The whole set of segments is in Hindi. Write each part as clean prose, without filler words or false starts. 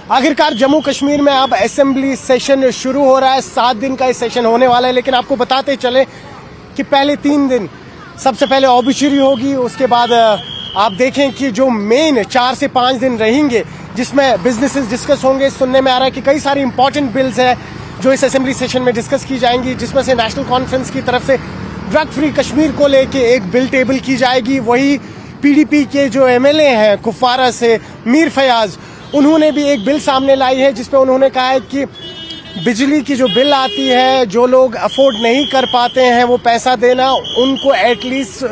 आखिरकार जम्मू कश्मीर में अब असेंबली सेशन शुरू हो रहा है। 7 दिन का ये सेशन होने वाला है, लेकिन आपको बताते चले कि पहले 3 दिन सबसे पहले ऑबिचुरी होगी, उसके बाद आप देखें कि जो मेन 4 से 5 दिन रहेंगे जिसमें बिजनेसेस डिस्कस होंगे। सुनने में आ रहा है कि कई सारी इंपॉर्टेंट बिल्स है जो इस असेंबली सेशन में डिस्कस की जाएंगी, जिसमें से नेशनल कॉन्फ्रेंस की तरफ से ड्रग फ्री कश्मीर को लेके एक बिल टेबल की जाएगी। वही पीडीपी के जो एमएलए हैं कुपवारा से मीर फयाज, उन्होंने भी एक बिल सामने लाई है जिसपे उन्होंने कहा है कि बिजली की जो बिल आती है, जो लोग अफोर्ड नहीं कर पाते हैं वो पैसा देना, उनको एटलीस्ट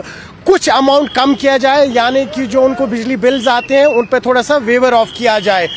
कुछ अमाउंट कम किया जाए, यानी कि जो उनको बिजली बिल्स आते हैं उन पे थोड़ा सा वेवर ऑफ किया जाए।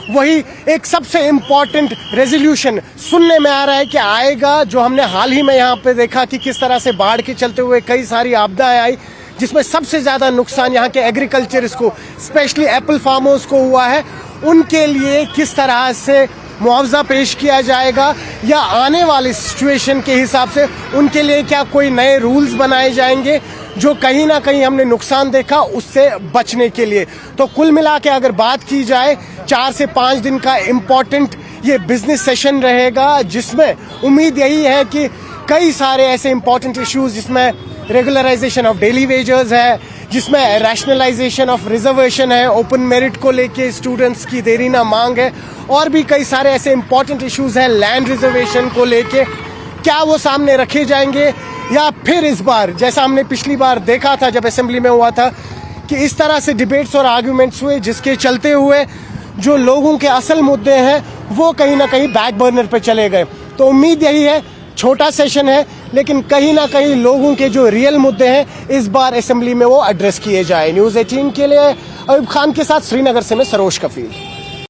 वही एक सबसे इम्पॉर्टेंट रेजोल्यूशन सुनने में आ रहा है कि आएगा, जो हमने हाल ही में यहाँ पे देखा कि किस तरह से बाढ़ के चलते हुए कई सारी आपदाएं आई, जिसमें सबसे ज्यादा नुकसान यहाँ के एग्रीकल्चरिस्ट को, स्पेशली एप्पल फार्मर्स को हुआ है। उनके लिए किस तरह से मुआवजा पेश किया जाएगा, या आने वाली सिचुएशन के हिसाब से उनके लिए क्या कोई नए रूल्स बनाए जाएंगे जो कहीं ना कहीं हमने नुकसान देखा उससे बचने के लिए। तो कुल मिला के अगर बात की जाए, 4 से 5 दिन का इम्पोर्टेंट ये बिजनेस सेशन रहेगा, जिसमें उम्मीद यही है कि कई सारे ऐसे इंपॉर्टेंट इश्यूज, जिसमें रेगुलराइजेशन ऑफ डेली वेजेस है, जिसमें रैशनलाइजेशन ऑफ रिजर्वेशन है, ओपन मेरिट को लेके स्टूडेंट्स की देरी ना मांग है, और भी कई सारे ऐसे इंपॉर्टेंट इश्यूज हैं लैंड रिजर्वेशन को लेके, क्या वो सामने रखे जाएंगे, या फिर इस बार जैसा हमने पिछली बार देखा था जब असेंबली में हुआ था कि इस तरह से डिबेट्स और आर्ग्यूमेंट्स हुए जिसके चलते हुए जो लोगों के असल मुद्दे हैं वो कहीं ना कहीं बैक बर्नर पे चले गए। तो उम्मीद यही है, छोटा सेशन है लेकिन कहीं ना कहीं लोगों के जो रियल मुद्दे हैं इस बार असेंबली में वो एड्रेस किए जाए। न्यूज़ 18 के लिए अयूब खान के साथ श्रीनगर से मैं सरोज कफील।